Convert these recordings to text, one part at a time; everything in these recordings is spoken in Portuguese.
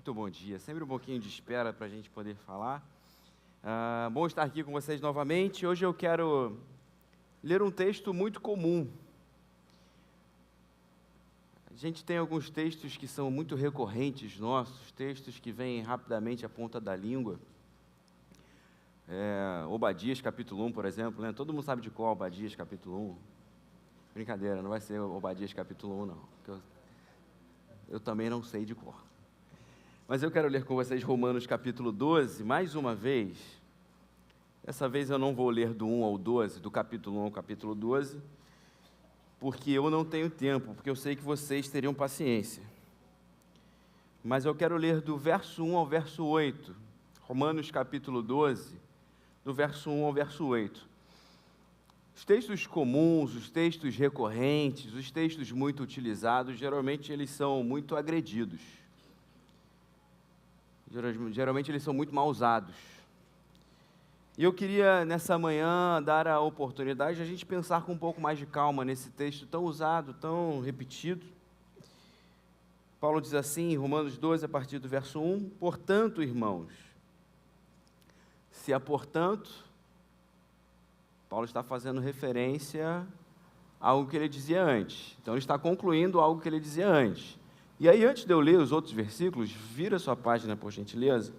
Muito bom dia. Sempre um pouquinho de espera para a gente poder falar. Bom estar aqui com vocês novamente. Hoje eu quero ler um texto muito comum. A gente tem alguns textos que são muito recorrentes nossos, textos que vêm rapidamente à ponta da língua. Obadias, capítulo 1, por exemplo, né? Todo mundo sabe de qual Obadias, capítulo 1. Brincadeira, não vai ser Obadias, capítulo 1, não. Eu também não sei de cor. Mas eu quero ler com vocês Romanos capítulo 12, mais uma vez. Dessa vez eu não vou ler do 1 ao 12, do capítulo 1 ao capítulo 12, porque eu não tenho tempo, porque eu sei que vocês teriam paciência. Mas eu quero ler do verso 1 ao verso 8, Romanos capítulo 12, do verso 1 ao verso 8. Os textos comuns, os textos recorrentes, os textos muito utilizados, geralmente eles são muito agredidos. Geralmente eles são muito mal usados. E eu queria, nessa manhã, dar a oportunidade de a gente pensar com um pouco mais de calma nesse texto tão usado, tão repetido. Paulo diz assim, em Romanos 12, a partir do verso 1, portanto, irmãos, se há portanto, Paulo está fazendo referência a algo que ele dizia antes. Então, ele está concluindo algo que ele dizia antes. E aí, antes de eu ler os outros versículos, vira a sua página, por gentileza.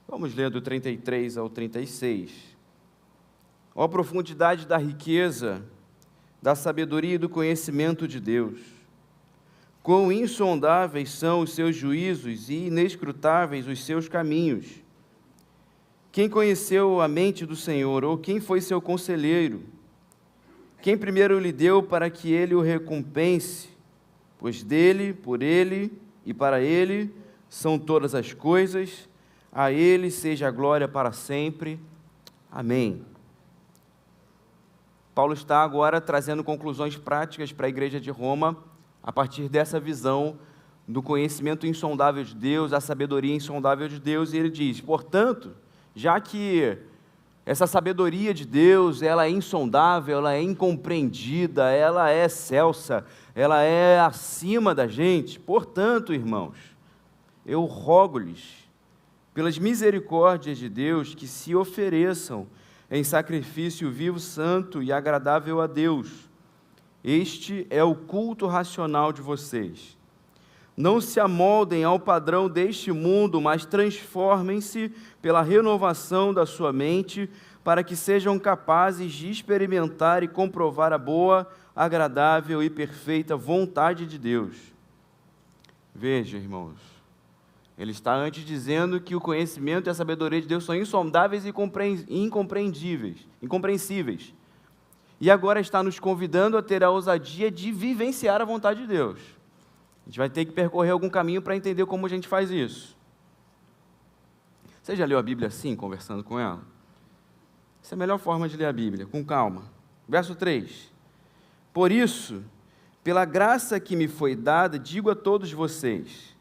Vamos ler do 33 ao 36. Ó profundidade da riqueza, da sabedoria e do conhecimento de Deus. Quão insondáveis são os seus juízos e inescrutáveis os seus caminhos. Quem conheceu a mente do Senhor, ou quem foi seu conselheiro? Quem primeiro lhe deu para que ele o recompense? Pois dele, por ele e para ele são todas as coisas, a ele seja a glória para sempre. Amém. Paulo está agora trazendo conclusões práticas para a igreja de Roma, a partir dessa visão do conhecimento insondável de Deus, da sabedoria insondável de Deus, e ele diz, portanto, já que essa sabedoria de Deus, ela é insondável, ela é incompreendida, ela é excelsa, ela é acima da gente. Portanto, irmãos, eu rogo-lhes, pelas misericórdias de Deus, que se ofereçam em sacrifício vivo, santo e agradável a Deus. Este é o culto racional de vocês. Não se amoldem ao padrão deste mundo, mas transformem-se pela renovação da sua mente, para que sejam capazes de experimentar e comprovar a boa, agradável e perfeita vontade de Deus. Veja, irmãos, ele está antes dizendo que o conhecimento e a sabedoria de Deus são insondáveis e incompreensíveis. E agora está nos convidando a ter a ousadia de vivenciar a vontade de Deus. A gente vai ter que percorrer algum caminho para entender como a gente faz isso. Você já leu a Bíblia assim, conversando com ela? Essa é a melhor forma de ler a Bíblia, com calma. Verso 3. Por isso, pela graça que me foi dada, digo a todos vocês,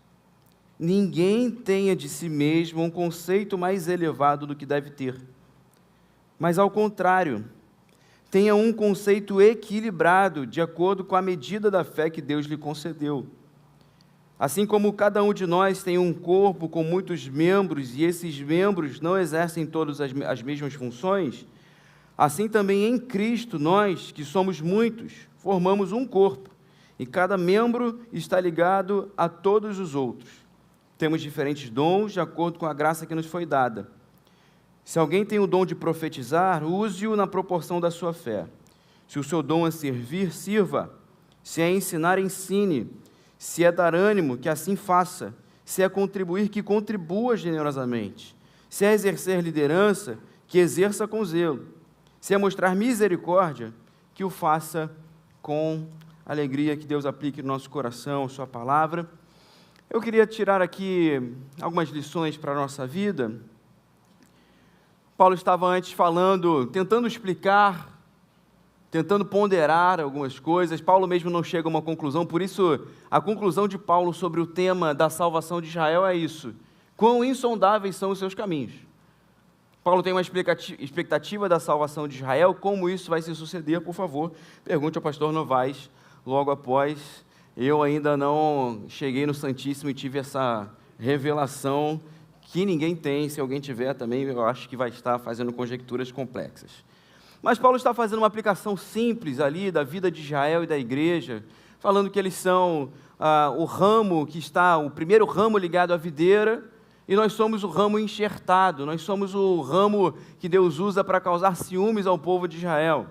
ninguém tenha de si mesmo um conceito mais elevado do que deve ter. Mas, ao contrário, tenha um conceito equilibrado, de acordo com a medida da fé que Deus lhe concedeu. Assim como cada um de nós tem um corpo com muitos membros, e esses membros não exercem todas as mesmas funções, assim também em Cristo nós, que somos muitos, formamos um corpo, e cada membro está ligado a todos os outros. Temos diferentes dons de acordo com a graça que nos foi dada. Se alguém tem o dom de profetizar, use-o na proporção da sua fé. Se o seu dom é servir, sirva. Se é ensinar, ensine. Se é dar ânimo, que assim faça. Se é contribuir, que contribua generosamente. Se é exercer liderança, que exerça com zelo. Se é mostrar misericórdia, que o faça com alegria, que Deus aplique no nosso coração a sua palavra. Eu queria tirar aqui algumas lições para a nossa vida. Paulo estava antes falando, tentando explicar, tentando ponderar algumas coisas. Paulo mesmo não chega a uma conclusão, por isso a conclusão de Paulo sobre o tema da salvação de Israel é isso. Quão insondáveis são os seus caminhos. Paulo tem uma expectativa da salvação de Israel, como isso vai se suceder, por favor, pergunte ao pastor Novaes logo após. Eu ainda não cheguei no Santíssimo e tive essa revelação que ninguém tem. Se alguém tiver também, eu acho que vai estar fazendo conjecturas complexas. Mas Paulo está fazendo uma aplicação simples ali da vida de Israel e da igreja, falando que eles são o ramo que está, o primeiro ramo ligado à videira, e nós somos o ramo enxertado, nós somos o ramo que Deus usa para causar ciúmes ao povo de Israel.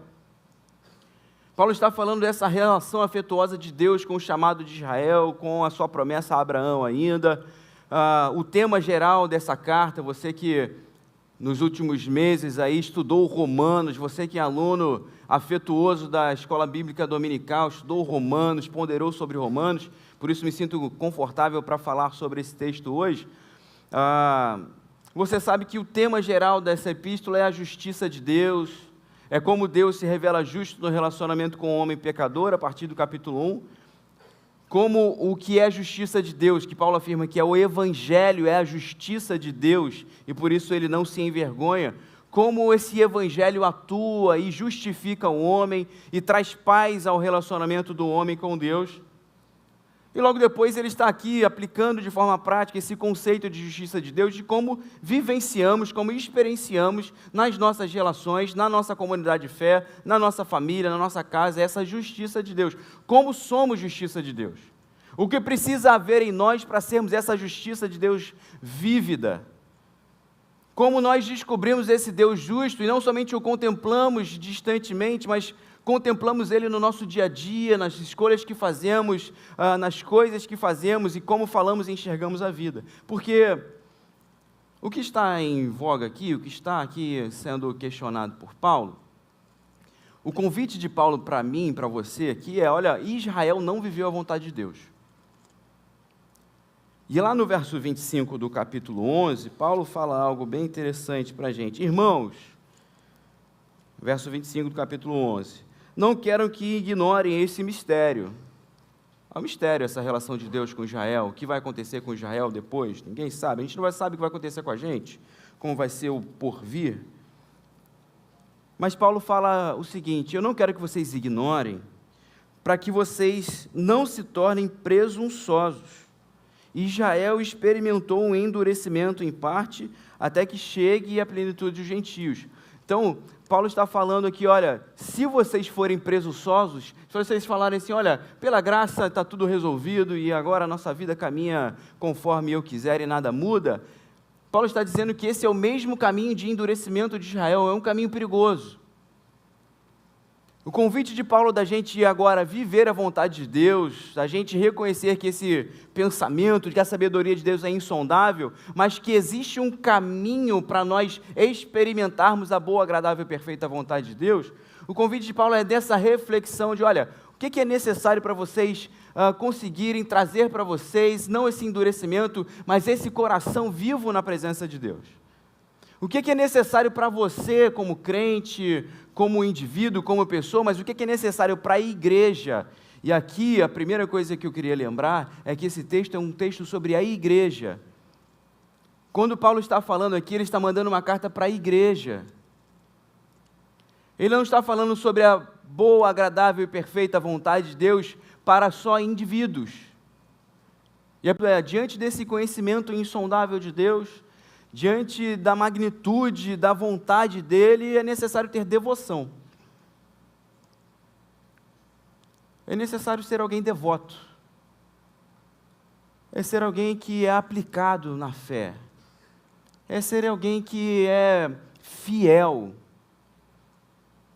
Paulo está falando dessa relação afetuosa de Deus com o chamado de Israel, com a sua promessa a Abraão ainda. O tema geral dessa carta, você que nos últimos meses aí estudou Romanos, você que é aluno afetuoso da Escola Bíblica Dominical, estudou Romanos, ponderou sobre Romanos, por isso me sinto confortável para falar sobre esse texto hoje. Você sabe que o tema geral dessa epístola é a justiça de Deus, é como Deus se revela justo no relacionamento com o homem pecador, a partir do capítulo 1, como o que é a justiça de Deus, que Paulo afirma que é o Evangelho, é a justiça de Deus, e por isso ele não se envergonha, como esse Evangelho atua e justifica o homem e traz paz ao relacionamento do homem com Deus. E logo depois ele está aqui aplicando de forma prática esse conceito de justiça de Deus, de como vivenciamos, como experienciamos nas nossas relações, na nossa comunidade de fé, na nossa família, na nossa casa, essa justiça de Deus. Como somos justiça de Deus? O que precisa haver em nós para sermos essa justiça de Deus vívida? Como nós descobrimos esse Deus justo e não somente o contemplamos distantemente, mas contemplamos Ele no nosso dia a dia, nas escolhas que fazemos, nas coisas que fazemos e como falamos e enxergamos a vida. Porque o que está em voga aqui, o que está aqui sendo questionado por Paulo, o convite de Paulo para mim, para você aqui é, olha, Israel não viveu a vontade de Deus. E lá no verso 25 do capítulo 11, Paulo fala algo bem interessante para a gente. Irmãos, verso 25 do capítulo 11, não quero que ignorem esse mistério. É um mistério essa relação de Deus com Israel. O que vai acontecer com Israel depois? Ninguém sabe. A gente não sabe o que vai acontecer com a gente, como vai ser o porvir. Mas Paulo fala o seguinte: eu não quero que vocês ignorem, para que vocês não se tornem presunçosos. Israel experimentou um endurecimento em parte, até que chegue à plenitude dos gentios. Então, Paulo está falando aqui, olha, se vocês forem presunçosos, se vocês falarem assim, olha, pela graça está tudo resolvido e agora a nossa vida caminha conforme eu quiser e nada muda, Paulo está dizendo que esse é o mesmo caminho de endurecimento de Israel, é um caminho perigoso. O convite de Paulo da gente agora viver a vontade de Deus, a gente reconhecer que esse pensamento, que a sabedoria de Deus é insondável, mas que existe um caminho para nós experimentarmos a boa, agradável e perfeita vontade de Deus, o convite de Paulo é dessa reflexão de, olha, o que é necessário para vocês conseguirem trazer para vocês, não esse endurecimento, mas esse coração vivo na presença de Deus. O que é necessário para você como crente, como indivíduo, como pessoa, mas o que é necessário para a igreja? E aqui a primeira coisa que eu queria lembrar é que esse texto é um texto sobre a igreja. Quando Paulo está falando aqui, ele está mandando uma carta para a igreja. Ele não está falando sobre a boa, agradável e perfeita vontade de Deus para só indivíduos. E diante desse conhecimento insondável de Deus, diante da magnitude, da vontade dele, é necessário ter devoção. É necessário ser alguém devoto. É ser alguém que é aplicado na fé. É ser alguém que é fiel.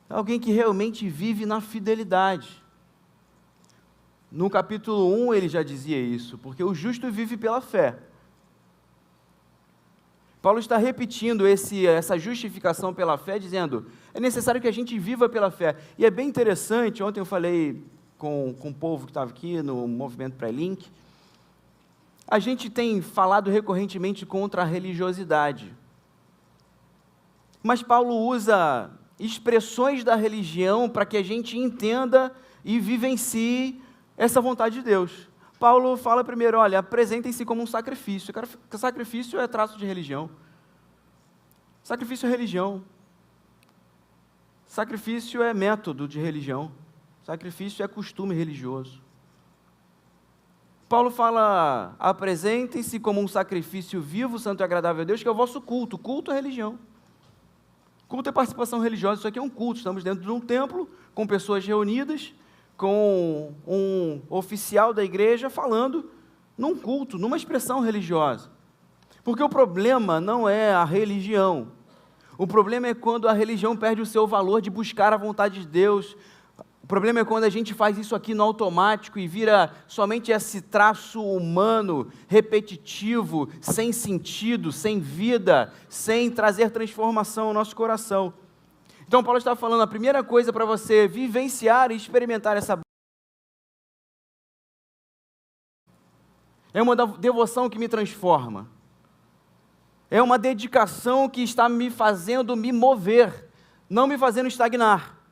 Alguém que realmente vive na fidelidade. No capítulo 1 ele já dizia isso, porque o justo vive pela fé. Paulo está repetindo essa justificação pela fé, dizendo, é necessário que a gente viva pela fé. E é bem interessante, ontem eu falei com o povo que estava aqui no movimento pré-link, a gente tem falado recorrentemente contra a religiosidade. Mas Paulo usa expressões da religião para que a gente entenda e vivencie essa vontade de Deus. Paulo fala primeiro, olha, apresentem-se como um sacrifício. Sacrifício é traço de religião. Sacrifício é religião. Sacrifício é método de religião. Sacrifício é costume religioso. Paulo fala, apresentem-se como um sacrifício vivo, santo e agradável a Deus, que é o vosso culto. Culto é religião. Culto é participação religiosa, isso aqui é um culto. Estamos dentro de um templo, com pessoas reunidas, com um oficial da igreja falando num culto, numa expressão religiosa. Porque o problema não é a religião. O problema é quando a religião perde o seu valor de buscar a vontade de Deus. O problema é quando a gente faz isso aqui no automático e vira somente esse traço humano, repetitivo, sem sentido, sem vida, sem trazer transformação ao nosso coração. Então Paulo está falando, a primeira coisa para você vivenciar e experimentar essa é uma devoção que me transforma. É uma dedicação que está me fazendo me mover, não me fazendo estagnar.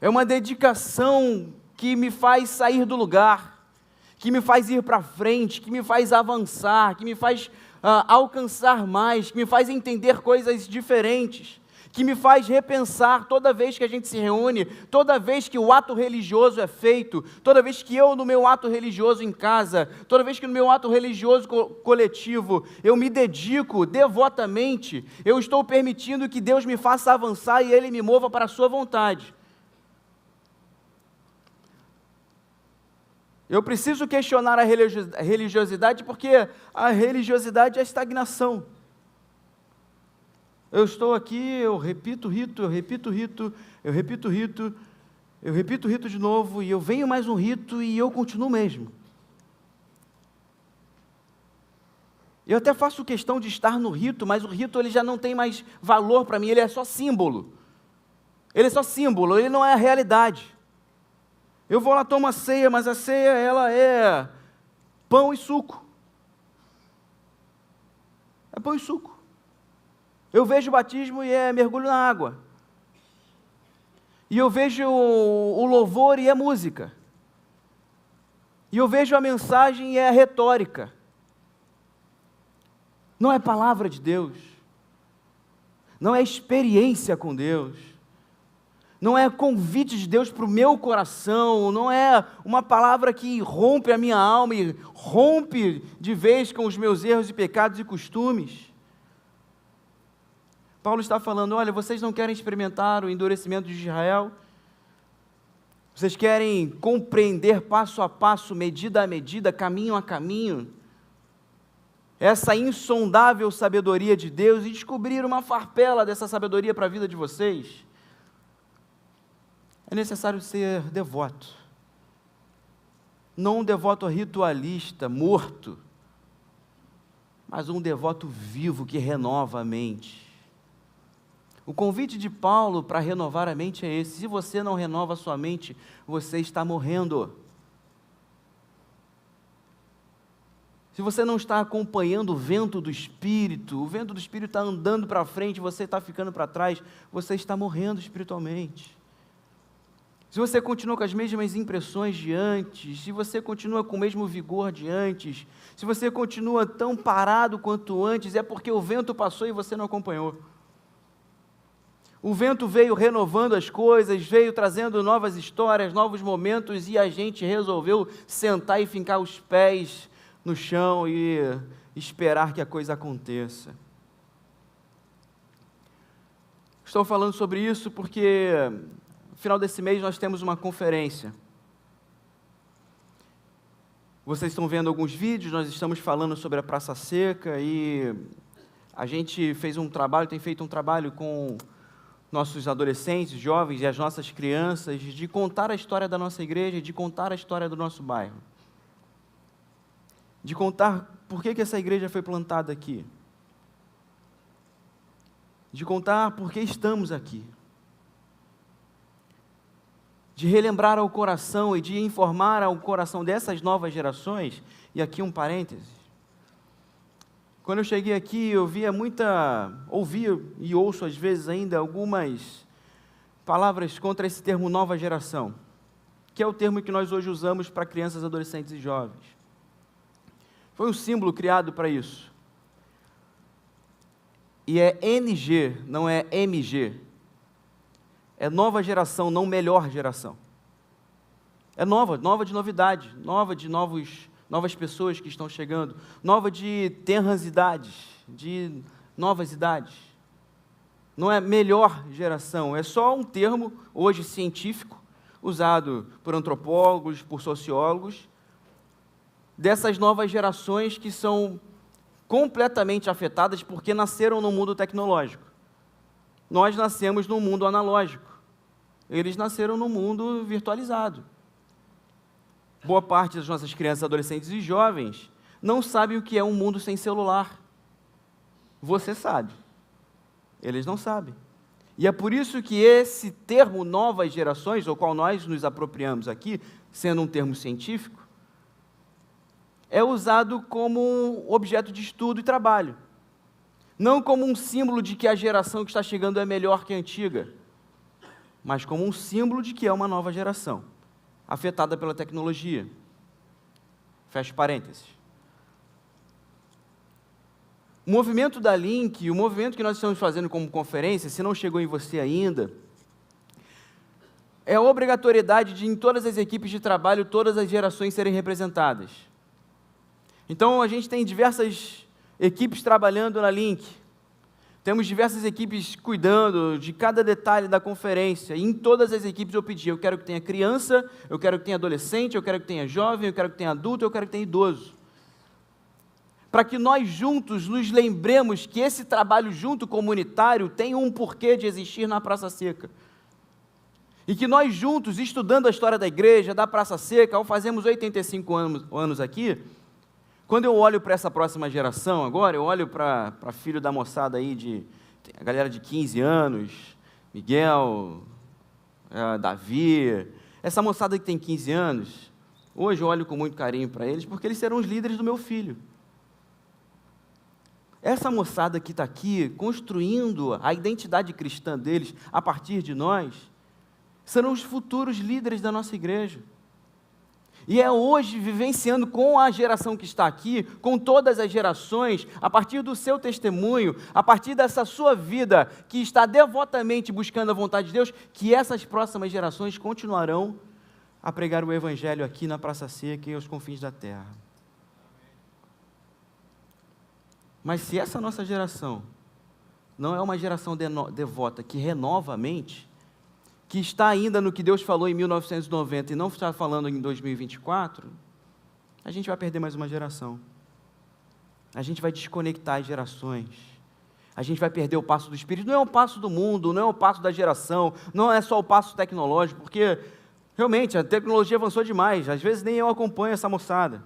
É uma dedicação que me faz sair do lugar, que me faz ir para frente, que me faz avançar, que me faz alcançar mais, que me faz entender coisas diferentes, que me faz repensar toda vez que a gente se reúne, toda vez que o ato religioso é feito, toda vez que eu no meu ato religioso em casa, toda vez que no meu ato religioso coletivo, eu me dedico devotamente, eu estou permitindo que Deus me faça avançar e Ele me mova para a sua vontade. Eu preciso questionar a religiosidade porque a religiosidade é estagnação. Eu estou aqui, eu repito o rito, eu repito o rito, eu repito o rito, eu repito o rito de novo, e eu venho mais um rito e eu continuo mesmo. Eu até faço questão de estar no rito, mas o rito ele já não tem mais valor para mim, ele é só símbolo. Ele é só símbolo, ele não é a realidade. Eu vou lá, tomo a ceia, mas a ceia ela é pão e suco. É pão e suco. Eu vejo o batismo e é mergulho na água. E eu vejo o louvor e é música. E eu vejo a mensagem e é retórica. Não é palavra de Deus. Não é experiência com Deus. Não é convite de Deus para o meu coração. Não é uma palavra que rompe a minha alma e rompe de vez com os meus erros e pecados e costumes. Paulo está falando, olha, vocês não querem experimentar o endurecimento de Israel? Vocês querem compreender passo a passo, medida a medida, caminho a caminho, essa insondável sabedoria de Deus e descobrir uma farpela dessa sabedoria para a vida de vocês? É necessário ser devoto. Não um devoto ritualista, morto, mas um devoto vivo que renova a mente. O convite de Paulo para renovar a mente é esse. Se você não renova a sua mente, você está morrendo. Se você não está acompanhando o vento do Espírito está andando para frente, você está ficando para trás, você está morrendo espiritualmente. Se você continua com as mesmas impressões de antes, se você continua com o mesmo vigor de antes, se você continua tão parado quanto antes, é porque o vento passou e você não acompanhou. O vento veio renovando as coisas, veio trazendo novas histórias, novos momentos, e a gente resolveu sentar e fincar os pés no chão e esperar que a coisa aconteça. Estou falando sobre isso porque no final desse mês nós temos uma conferência. Vocês estão vendo alguns vídeos, nós estamos falando sobre a Praça Seca e a gente fez um trabalho, tem feito um trabalho com nossos adolescentes, jovens e as nossas crianças, de contar a história da nossa igreja, de contar a história do nosso bairro. De contar por que essa igreja foi plantada aqui. De contar por que estamos aqui. De relembrar ao coração e de informar ao coração dessas novas gerações, e aqui um parêntese. Quando eu cheguei aqui, eu ouvi e ouço às vezes ainda algumas palavras contra esse termo nova geração, que é o termo que nós hoje usamos para crianças, adolescentes e jovens. Foi um símbolo criado para isso. E é NG, não é MG. É nova geração, não melhor geração. É nova de novidade, nova de novas pessoas que estão chegando, nova de tenras idades, de novas idades. Não é melhor geração, é só um termo, hoje científico, usado por antropólogos, por sociólogos, dessas novas gerações que são completamente afetadas porque nasceram no mundo tecnológico. Nós nascemos no mundo analógico, eles nasceram no mundo virtualizado. Boa parte das nossas crianças, adolescentes e jovens não sabem o que é um mundo sem celular. Você sabe, eles não sabem. E é por isso que esse termo novas gerações, ao qual nós nos apropriamos aqui, sendo um termo científico, é usado como um objeto de estudo e trabalho. Não como um símbolo de que a geração que está chegando é melhor que a antiga, mas como um símbolo de que é uma nova geração, afetada pela tecnologia. Fecho parênteses. O movimento da Link, o movimento que nós estamos fazendo como conferência, se não chegou em você ainda, é a obrigatoriedade de, em todas as equipes de trabalho, todas as gerações serem representadas. Então, a gente tem diversas equipes trabalhando na Link, temos diversas equipes cuidando de cada detalhe da conferência, e em todas as equipes eu pedi, eu quero que tenha criança, eu quero que tenha adolescente, eu quero que tenha jovem, eu quero que tenha adulto, eu quero que tenha idoso. Para que nós juntos nos lembremos que esse trabalho junto comunitário tem um porquê de existir na Praça Seca. E que nós juntos, estudando a história da igreja, da Praça Seca, ao fazermos 85 anos aqui, quando eu olho para essa próxima geração agora, eu olho para filho da moçada aí, a galera de 15 anos, Miguel, Davi, essa moçada que tem 15 anos, hoje eu olho com muito carinho para eles, porque eles serão os líderes do meu filho. Essa moçada que está aqui, construindo a identidade cristã deles, a partir de nós, serão os futuros líderes da nossa igreja. E é hoje, vivenciando com a geração que está aqui, com todas as gerações, a partir do seu testemunho, a partir dessa sua vida, que está devotamente buscando a vontade de Deus, que essas próximas gerações continuarão a pregar o Evangelho aqui na Praça Seca e aos confins da terra. Mas se essa nossa geração não é uma geração devota que renova a mente, que está ainda no que Deus falou em 1990 e não está falando em 2024, a gente vai perder mais uma geração. A gente vai desconectar as gerações. A gente vai perder o passo do Espírito. Não é o passo do mundo, não é o passo da geração, não é só o passo tecnológico, porque realmente a tecnologia avançou demais, às vezes nem eu acompanho essa moçada.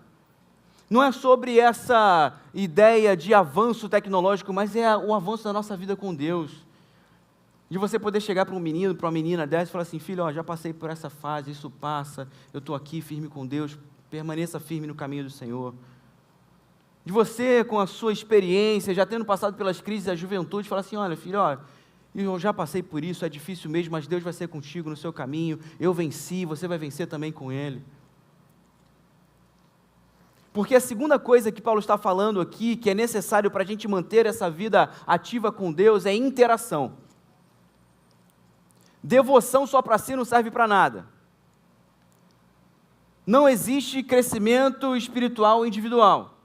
Não é sobre essa ideia de avanço tecnológico, mas é o avanço da nossa vida com Deus. De você poder chegar para um menino, para uma menina dessa e falar assim, filho, já passei por essa fase, isso passa, eu estou aqui firme com Deus, permaneça firme no caminho do Senhor. De você, com a sua experiência, já tendo passado pelas crises da juventude, falar assim, olha, filho, eu já passei por isso, é difícil mesmo, mas Deus vai ser contigo no seu caminho, eu venci, você vai vencer também com Ele. Porque a segunda coisa que Paulo está falando aqui, que é necessário para a gente manter essa vida ativa com Deus, é interação. Devoção só para si não serve para nada. Não existe crescimento espiritual individual.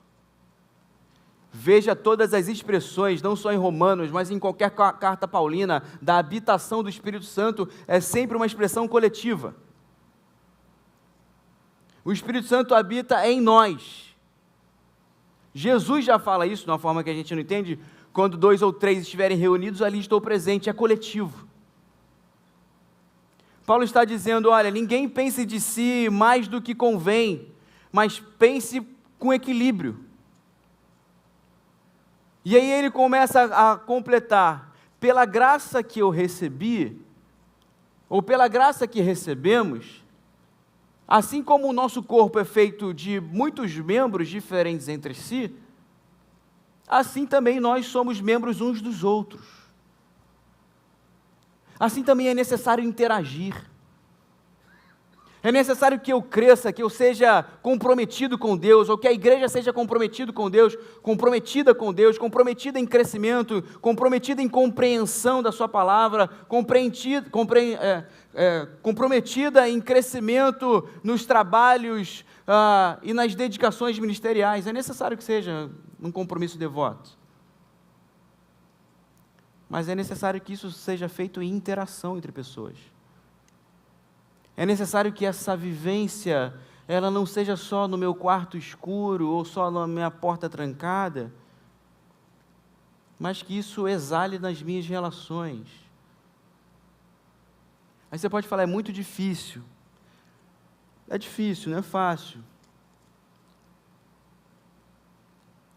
Veja todas as expressões, não só em Romanos, mas em qualquer carta paulina, da habitação do Espírito Santo, é sempre uma expressão coletiva. O Espírito Santo habita em nós. Jesus já fala isso de uma forma que a gente não entende. Quando 2 ou 3 estiverem reunidos, ali estou presente, é coletivo. Paulo está dizendo, olha, ninguém pense de si mais do que convém, mas pense com equilíbrio. E aí ele começa a completar, pela graça que eu recebi, ou pela graça que recebemos, assim como o nosso corpo é feito de muitos membros diferentes entre si, assim também nós somos membros uns dos outros. Assim também é necessário interagir. É necessário que eu cresça, que eu seja comprometido com Deus, ou que a igreja seja comprometida com Deus, comprometida em crescimento, comprometida em compreensão da sua palavra, comprometida em crescimento nos trabalhos e nas dedicações ministeriais. É necessário que seja um compromisso devoto. Mas é necessário que isso seja feito em interação entre pessoas. É necessário que essa vivência, ela não seja só no meu quarto escuro, ou só na minha porta trancada, mas que isso exale nas minhas relações. Aí você pode falar, é muito difícil. É difícil, não é fácil.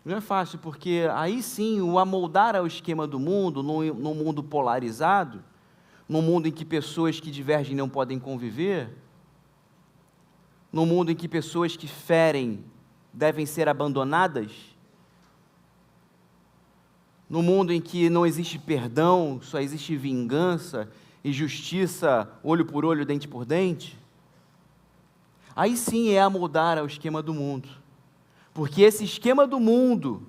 Não é fácil, porque aí sim, o amoldar ao esquema do mundo, num mundo polarizado, num mundo em que pessoas que divergem não podem conviver, num mundo em que pessoas que ferem devem ser abandonadas, num mundo em que não existe perdão, só existe vingança e justiça, olho por olho, dente por dente, aí sim é amoldar ao esquema do mundo, porque esse esquema do mundo,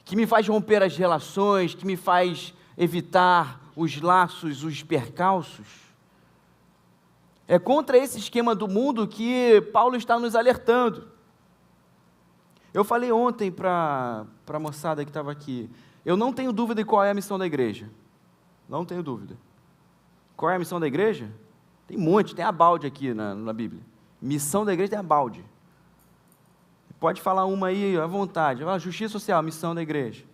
que me faz romper as relações, que me faz evitar os laços, os percalços, é contra esse esquema do mundo que Paulo está nos alertando. Eu falei ontem para a moçada que estava aqui, eu não tenho dúvida de qual é a missão da igreja, não tenho dúvida. Qual é a missão da igreja? Tem um monte, tem a balde aqui na Bíblia, missão da igreja tem a balde, pode falar uma aí à vontade, justiça social, missão da igreja.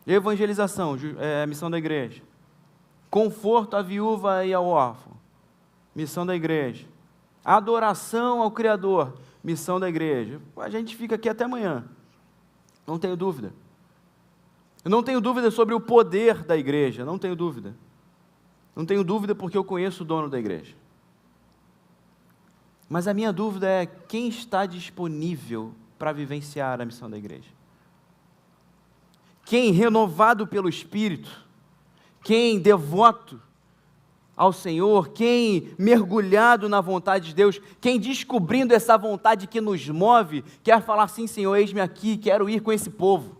Evangelização, missão da igreja. Conforto à viúva e ao órfão, missão da igreja. Adoração ao Criador, missão da igreja. A gente fica aqui até amanhã, não tenho dúvida. Eu não tenho dúvida sobre o poder da igreja, não tenho dúvida. Não tenho dúvida porque eu conheço o dono da igreja. Mas a minha dúvida é quem está disponível para vivenciar a missão da igreja. Quem, renovado pelo Espírito, quem devoto ao Senhor, quem mergulhado na vontade de Deus, quem descobrindo essa vontade que nos move, quer falar assim, Senhor, eis-me aqui, quero ir com esse povo.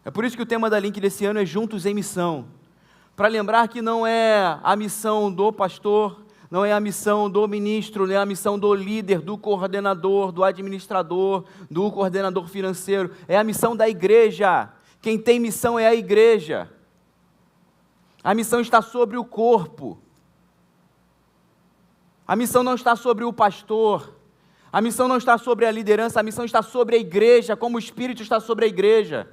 É por isso que o tema da Link desse ano é Juntos em Missão, para lembrar que não é a missão do pastor, não é a missão do ministro, não é a missão do líder, do coordenador, do administrador, do coordenador financeiro, é a missão da igreja. Quem tem missão é a igreja. A missão está sobre o corpo. A missão não está sobre o pastor. A missão não está sobre a liderança, a missão está sobre a igreja, como o Espírito está sobre a igreja.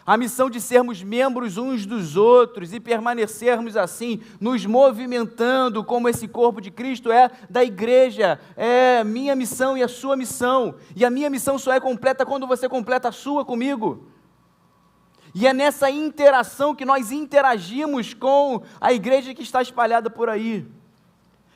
A missão de sermos membros uns dos outros e permanecermos assim, nos movimentando como esse corpo de Cristo é da igreja, é minha missão e a sua missão, e a minha missão só é completa quando você completa a sua comigo, e é nessa interação que nós interagimos com a igreja que está espalhada por aí,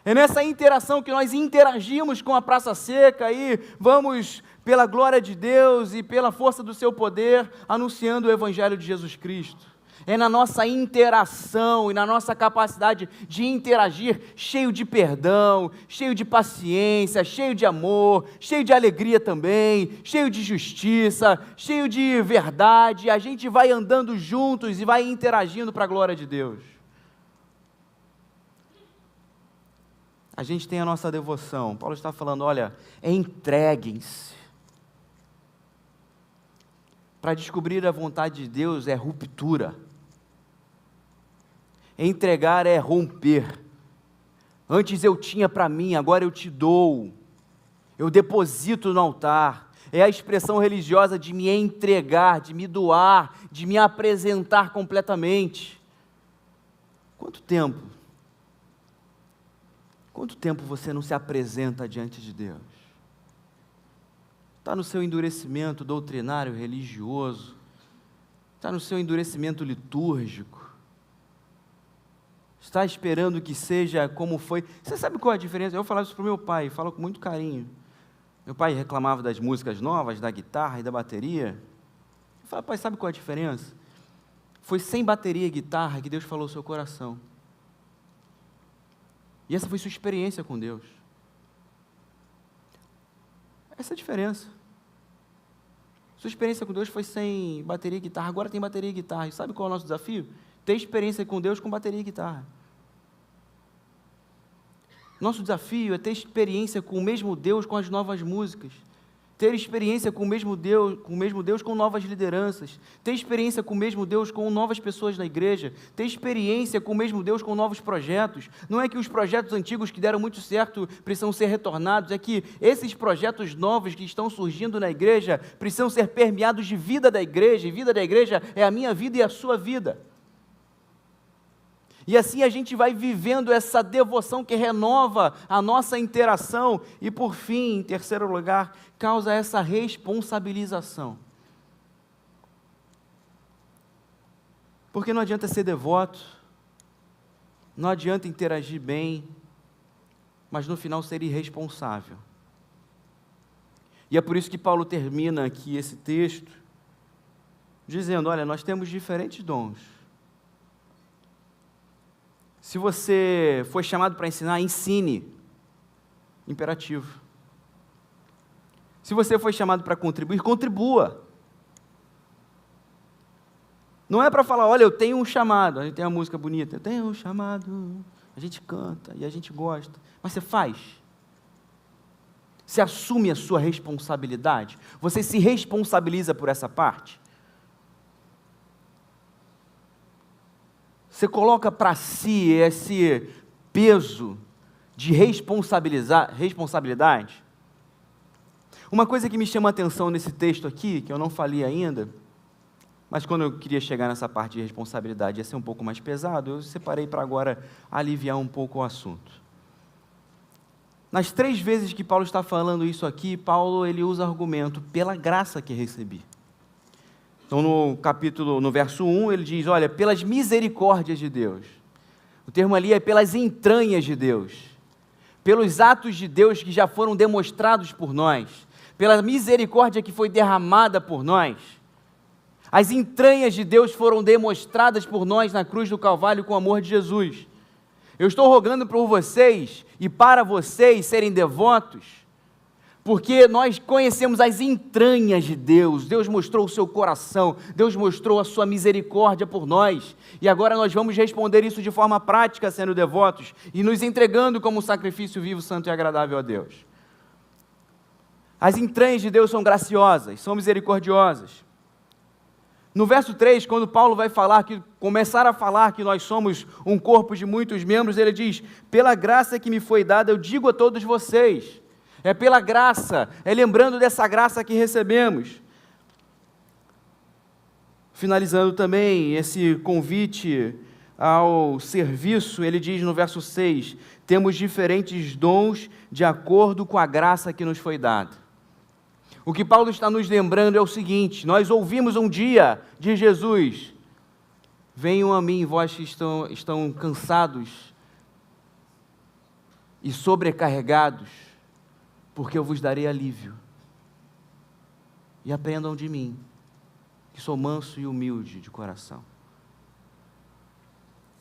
é nessa interação que nós interagimos com a Praça Seca e vamos, pela glória de Deus e pela força do seu poder, anunciando o Evangelho de Jesus Cristo. É na nossa interação e na nossa capacidade de interagir, cheio de perdão, cheio de paciência, cheio de amor, cheio de alegria também, cheio de justiça, cheio de verdade, a gente vai andando juntos e vai interagindo para a glória de Deus. A gente tem a nossa devoção. Paulo está falando, olha, entreguem-se. Para descobrir a vontade de Deus é ruptura. Entregar é romper. Antes eu tinha para mim, agora eu te dou. Eu deposito no altar. É a expressão religiosa de me entregar, de me doar, de me apresentar completamente. Quanto tempo você não se apresenta diante de Deus? Está no seu endurecimento doutrinário, religioso, está no seu endurecimento litúrgico, está esperando que seja como foi. Você sabe qual é a diferença? Eu falava isso para o meu pai, falo com muito carinho. Meu pai reclamava das músicas novas, da guitarra e da bateria. Eu falava, pai, sabe qual é a diferença? foi sem bateria e guitarra que Deus falou ao seu coração. E essa foi sua experiência com Deus. Essa é a diferença. Sua experiência com Deus foi sem bateria e guitarra, agora tem bateria e guitarra. E sabe qual é o nosso desafio? Ter experiência com Deus com bateria e guitarra. Nosso desafio é ter experiência com o mesmo Deus com as novas músicas. Ter experiência com o mesmo Deus com novas lideranças. Ter experiência com o mesmo Deus com novas pessoas na igreja. Ter experiência com o mesmo Deus com novos projetos. Não é que os projetos antigos que deram muito certo precisam ser retornados, é que esses projetos novos que estão surgindo na igreja precisam ser permeados de vida da igreja, e vida da igreja é a minha vida e a sua vida. E assim a gente vai vivendo essa devoção que renova a nossa interação e, por fim, em terceiro lugar, causa essa responsabilização. Porque não adianta ser devoto, não adianta interagir bem, mas no final ser irresponsável. E é por isso que Paulo termina aqui esse texto dizendo, olha, nós temos diferentes dons. Se você foi chamado para ensinar, ensine. Imperativo. Se você foi chamado para contribuir, contribua. Não é para falar, olha, eu tenho um chamado. A gente tem uma música bonita, eu tenho um chamado. A gente canta e a gente gosta. Mas você faz. Você assume a sua responsabilidade. Você se responsabiliza por essa parte. Você coloca para si esse peso de responsabilidade. Uma coisa que me chama a atenção nesse texto aqui, que eu não falei ainda, mas quando eu queria chegar nessa parte de responsabilidade ia ser um pouco mais pesado, eu separei para agora aliviar um pouco o assunto. Nas 3 vezes que Paulo está falando isso aqui, Paulo ele usa o argumento, pela graça que recebi. Então, no verso 1, ele diz, olha, pelas misericórdias de Deus. O termo ali é pelas entranhas de Deus. Pelos atos de Deus que já foram demonstrados por nós. Pela misericórdia que foi derramada por nós. As entranhas de Deus foram demonstradas por nós na cruz do Calvário com o amor de Jesus. Eu estou rogando por vocês e para vocês serem devotos, porque nós conhecemos as entranhas de Deus. Deus mostrou o seu coração, Deus mostrou a sua misericórdia por nós, e agora nós vamos responder isso de forma prática, sendo devotos, e nos entregando como um sacrifício vivo, santo e agradável a Deus. As entranhas de Deus são graciosas, são misericordiosas. No verso 3, quando Paulo vai começar a falar que nós somos um corpo de muitos membros, ele diz, pela graça que me foi dada, eu digo a todos vocês. É pela graça, é lembrando dessa graça que recebemos. Finalizando também esse convite ao serviço, ele diz no verso 6, temos diferentes dons de acordo com a graça que nos foi dada. O que Paulo está nos lembrando é o seguinte, nós ouvimos um dia de Jesus, venham a mim, vós que estão cansados e sobrecarregados, porque eu vos darei alívio. E aprendam de mim, que sou manso e humilde de coração.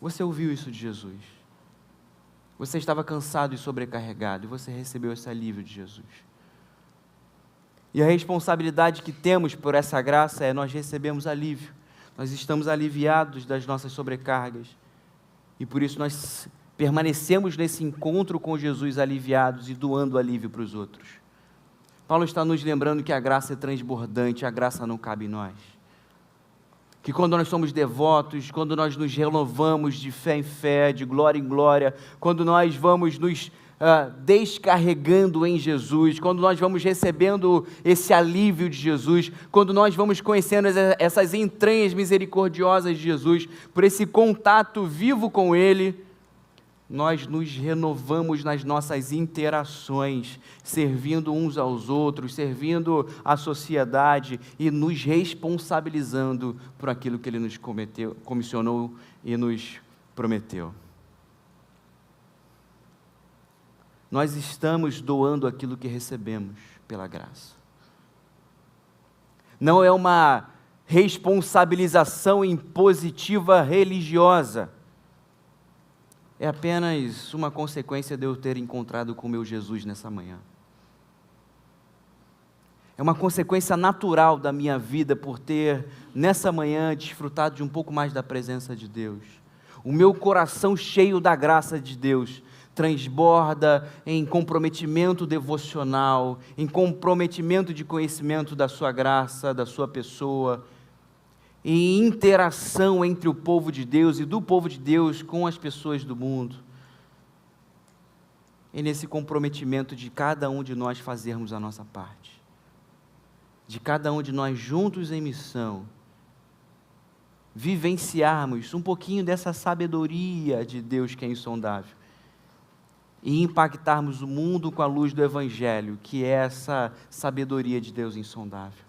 Você ouviu isso de Jesus. Você estava cansado e sobrecarregado, e você recebeu esse alívio de Jesus. E a responsabilidade que temos por essa graça é nós recebemos alívio. Nós estamos aliviados das nossas sobrecargas. E por isso nós permanecemos nesse encontro com Jesus aliviados e doando alívio para os outros. Paulo está nos lembrando que a graça é transbordante, a graça não cabe em nós. Que quando nós somos devotos, quando nós nos renovamos de fé em fé, de glória em glória, quando nós vamos nos descarregando em Jesus, quando nós vamos recebendo esse alívio de Jesus, quando nós vamos conhecendo essas entranhas misericordiosas de Jesus, por esse contato vivo com Ele, nós nos renovamos nas nossas interações, servindo uns aos outros, servindo a sociedade e nos responsabilizando por aquilo que Ele nos comissionou e nos prometeu. Nós estamos doando aquilo que recebemos pela graça. Não é uma responsabilização impositiva religiosa. É apenas uma consequência de eu ter encontrado com o meu Jesus nessa manhã. É uma consequência natural da minha vida por ter, nessa manhã, desfrutado de um pouco mais da presença de Deus. O meu coração cheio da graça de Deus transborda em comprometimento devocional, em comprometimento de conhecimento da sua graça, da sua pessoa, em interação entre o povo de Deus e do povo de Deus com as pessoas do mundo. E nesse comprometimento de cada um de nós fazermos a nossa parte, de cada um de nós juntos em missão, vivenciarmos um pouquinho dessa sabedoria de Deus que é insondável e impactarmos o mundo com a luz do Evangelho, que é essa sabedoria de Deus insondável.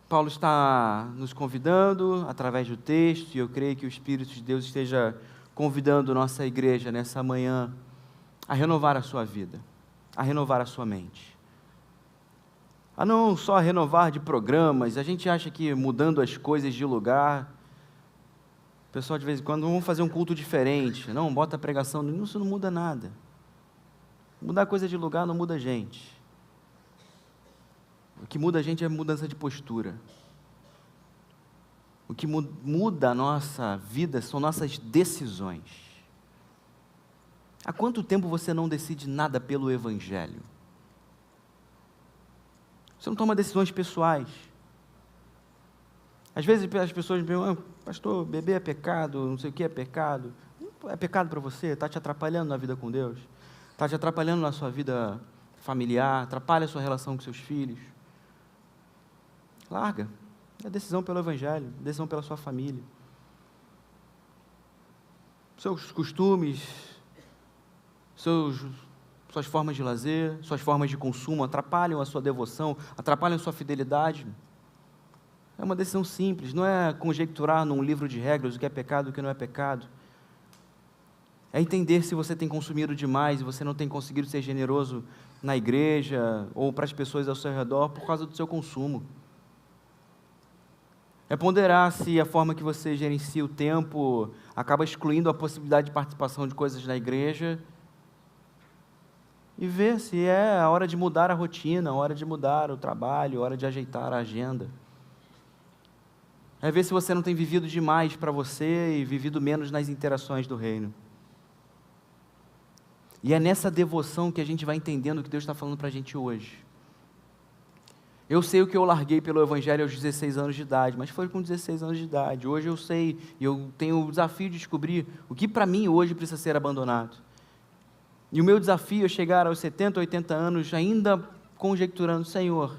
Paulo está nos convidando através do texto, e eu creio que o Espírito de Deus esteja convidando nossa igreja nessa manhã a renovar a sua vida, a renovar a sua mente. A não só renovar de programas. A gente acha que mudando as coisas de lugar, o pessoal de vez em quando, vamos fazer um culto diferente. Não, bota a pregação, isso não muda nada. Mudar coisa de lugar não muda a gente. O que muda a gente é mudança de postura. O que muda a nossa vida são nossas decisões. Há quanto tempo você não decide nada pelo Evangelho? Você não toma decisões pessoais. Às vezes as pessoas me perguntam, pastor, beber é pecado, não sei o que é pecado. É pecado para você? Está te atrapalhando na vida com Deus? Está te atrapalhando na sua vida familiar? Atrapalha a sua relação com seus filhos? Larga. É decisão pelo Evangelho, decisão pela sua família. Seus costumes, suas formas de lazer, suas formas de consumo atrapalham a sua devoção, atrapalham a sua fidelidade. É uma decisão simples, não é conjecturar num livro de regras o que é pecado e o que não é pecado. É entender se você tem consumido demais e você não tem conseguido ser generoso na igreja ou para as pessoas ao seu redor por causa do seu consumo. É ponderar se a forma que você gerencia o tempo acaba excluindo a possibilidade de participação de coisas na igreja e ver se é a hora de mudar a rotina, a hora de mudar o trabalho, a hora de ajeitar a agenda. É ver se você não tem vivido demais para você e vivido menos nas interações do reino. E é nessa devoção que a gente vai entendendo o que Deus está falando para a gente hoje. Eu sei o que eu larguei pelo Evangelho aos 16 anos de idade, mas foi com 16 anos de idade. Hoje eu sei, e eu tenho o desafio de descobrir o que para mim hoje precisa ser abandonado. E o meu desafio é chegar aos 70, 80 anos ainda conjecturando, Senhor,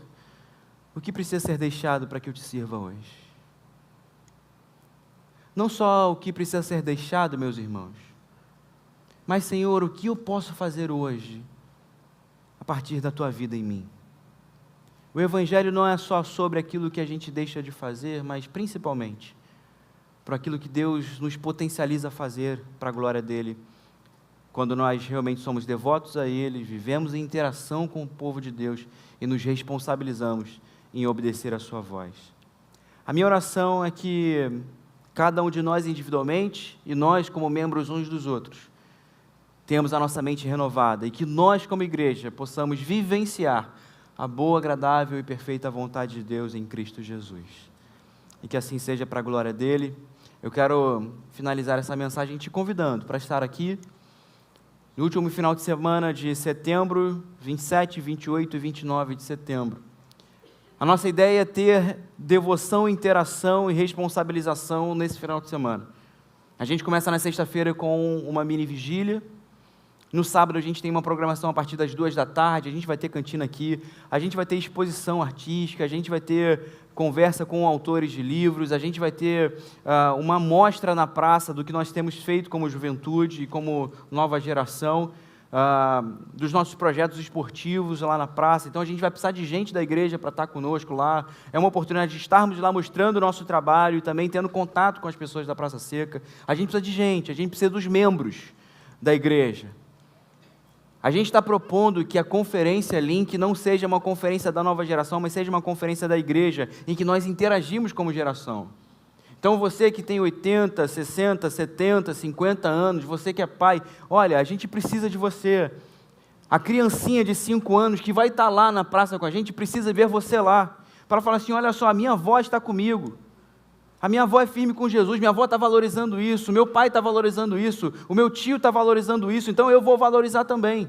o que precisa ser deixado para que eu te sirva hoje? Não só o que precisa ser deixado, meus irmãos, mas, Senhor, o que eu posso fazer hoje a partir da Tua vida em mim? O Evangelho não é só sobre aquilo que a gente deixa de fazer, mas principalmente para aquilo que Deus nos potencializa a fazer para a glória dEle, quando nós realmente somos devotos a Ele, vivemos em interação com o povo de Deus e nos responsabilizamos em obedecer a Sua voz. A minha oração é que cada um de nós individualmente e nós como membros uns dos outros tenhamos a nossa mente renovada e que nós como igreja possamos vivenciar a boa, agradável e perfeita vontade de Deus em Cristo Jesus. E que assim seja para a glória dEle. Eu quero finalizar essa mensagem te convidando para estar aqui no último final de semana de setembro, 27, 28 e 29 de setembro. A nossa ideia é ter devoção, interação e responsabilização nesse final de semana. A gente começa na sexta-feira com uma mini vigília. No sábado a gente tem uma programação a partir das 14h, a gente vai ter cantina aqui, a gente vai ter exposição artística, a gente vai ter conversa com autores de livros, a gente vai ter uma mostra na praça do que nós temos feito como juventude e como nova geração, dos nossos projetos esportivos lá na praça. Então a gente vai precisar de gente da igreja para estar conosco lá. É uma oportunidade de estarmos lá mostrando o nosso trabalho e também tendo contato com as pessoas da Praça Seca. A gente precisa de gente, a gente precisa dos membros da igreja. A gente está propondo que a conferência Link não seja uma conferência da nova geração, mas seja uma conferência da igreja, em que nós interagimos como geração. Então você que tem 80, 60, 70, 50 anos, você que é pai, olha, a gente precisa de você. A criancinha de 5 anos que vai estar lá na praça com a gente, precisa ver você lá, para falar assim, olha só, a minha avó está comigo. A minha avó é firme com Jesus, minha avó está valorizando isso, meu pai está valorizando isso, o meu tio está valorizando isso, então eu vou valorizar também.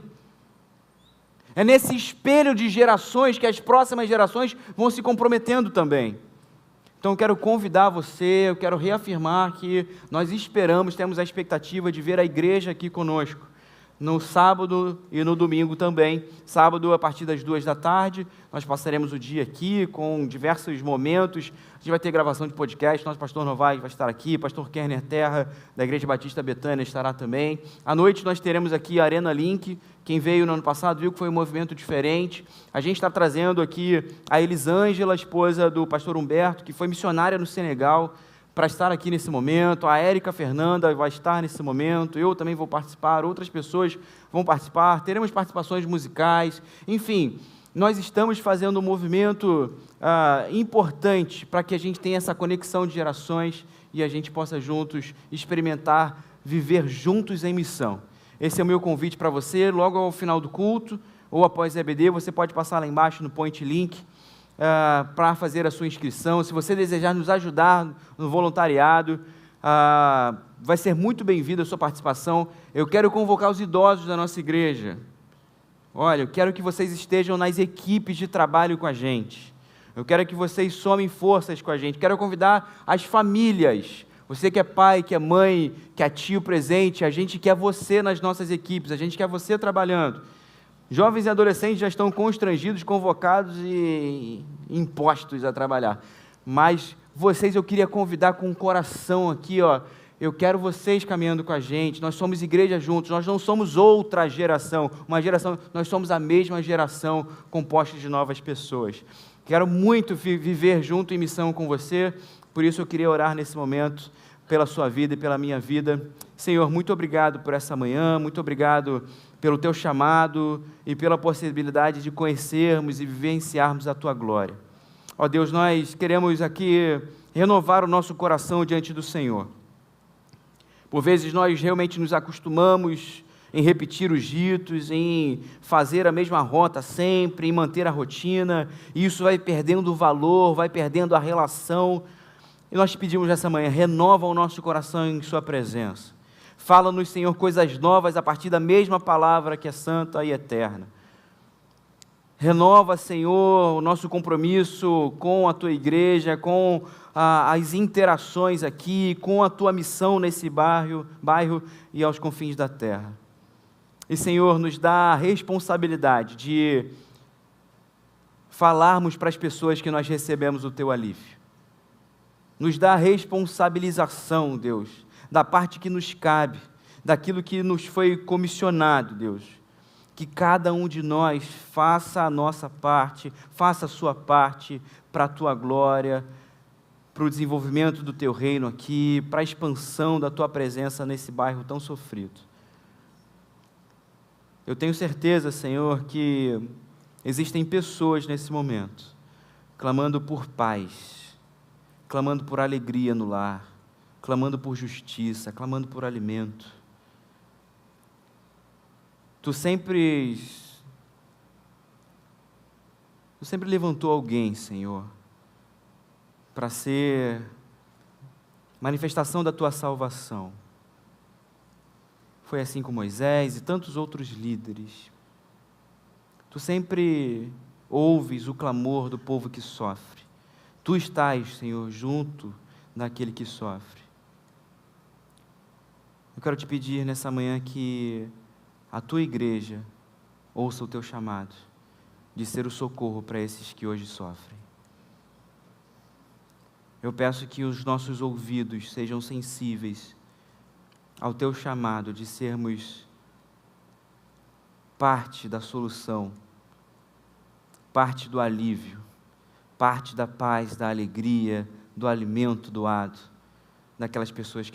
É nesse espelho de gerações que as próximas gerações vão se comprometendo também. Então eu quero convidar você, eu quero reafirmar que nós esperamos, temos a expectativa de ver a igreja aqui conosco, no sábado e no domingo também. Sábado, a partir das 14h, nós passaremos o dia aqui com diversos momentos. A gente vai ter gravação de podcast, nosso pastor Novaes vai estar aqui, pastor Kerner Terra, da Igreja Batista Betânia, estará também. À noite nós teremos aqui a Arena Link. Quem veio no ano passado viu que foi um movimento diferente. A gente está trazendo aqui a Elisângela, esposa do pastor Humberto, que foi missionária no Senegal, para estar aqui nesse momento. A Érica Fernanda vai estar nesse momento, eu também vou participar, outras pessoas vão participar, teremos participações musicais, enfim, nós estamos fazendo um movimento importante para que a gente tenha essa conexão de gerações e a gente possa juntos experimentar, viver juntos em missão. Esse é o meu convite para você, logo ao final do culto, ou após a EBD, você pode passar lá embaixo no Point Link, para fazer a sua inscrição. Se você desejar nos ajudar no voluntariado, vai ser muito bem-vinda a sua participação. Eu quero convocar os idosos da nossa igreja. Olha, eu quero que vocês estejam nas equipes de trabalho com a gente. Eu quero que vocês somem forças com a gente. Quero convidar as famílias. Você que é pai, que é mãe, que é tio presente, a gente quer você nas nossas equipes, a gente quer você trabalhando. Jovens e adolescentes já estão constrangidos, convocados e impostos a trabalhar. Mas vocês eu queria convidar com o coração aqui, ó. Eu quero vocês caminhando com a gente. Nós somos igreja juntos, nós não somos outra geração, uma geração, nós somos a mesma geração composta de novas pessoas. Quero muito viver junto em missão com você, por isso eu queria orar nesse momento pela sua vida e pela minha vida. Senhor, muito obrigado por essa manhã, muito obrigado pelo teu chamado e pela possibilidade de conhecermos e vivenciarmos a tua glória. Ó Deus, nós queremos aqui renovar o nosso coração diante do Senhor. Por vezes nós realmente nos acostumamos em repetir os ritos, em fazer a mesma rota sempre, em manter a rotina, e isso vai perdendo o valor, vai perdendo a relação. E nós te pedimos nessa manhã, renova o nosso coração em sua presença. Fala-nos, Senhor, coisas novas a partir da mesma palavra que é santa e eterna. Renova, Senhor, o nosso compromisso com a Tua igreja, com as interações aqui, com a Tua missão nesse bairro e aos confins da terra. E, Senhor, nos dá a responsabilidade de falarmos para as pessoas que nós recebemos o Teu alívio. Nos dá a responsabilização, Deus, da parte que nos cabe, daquilo que nos foi comissionado, Deus. Que cada um de nós faça a nossa parte, faça a sua parte para a Tua glória, para o desenvolvimento do Teu reino aqui, para a expansão da Tua presença nesse bairro tão sofrido. Eu tenho certeza, Senhor, que existem pessoas nesse momento, clamando por paz, clamando por alegria no lar, clamando por justiça, clamando por alimento. Tu sempre levantou alguém, Senhor, para ser manifestação da Tua salvação. Foi assim com Moisés e tantos outros líderes. Tu sempre ouves o clamor do povo que sofre. Tu estás, Senhor, junto daquele que sofre. Eu quero te pedir nessa manhã que a Tua igreja ouça o Teu chamado de ser o socorro para esses que hoje sofrem. Eu peço que os nossos ouvidos sejam sensíveis ao Teu chamado de sermos parte da solução, parte do alívio, parte da paz, da alegria, do alimento doado daquelas pessoas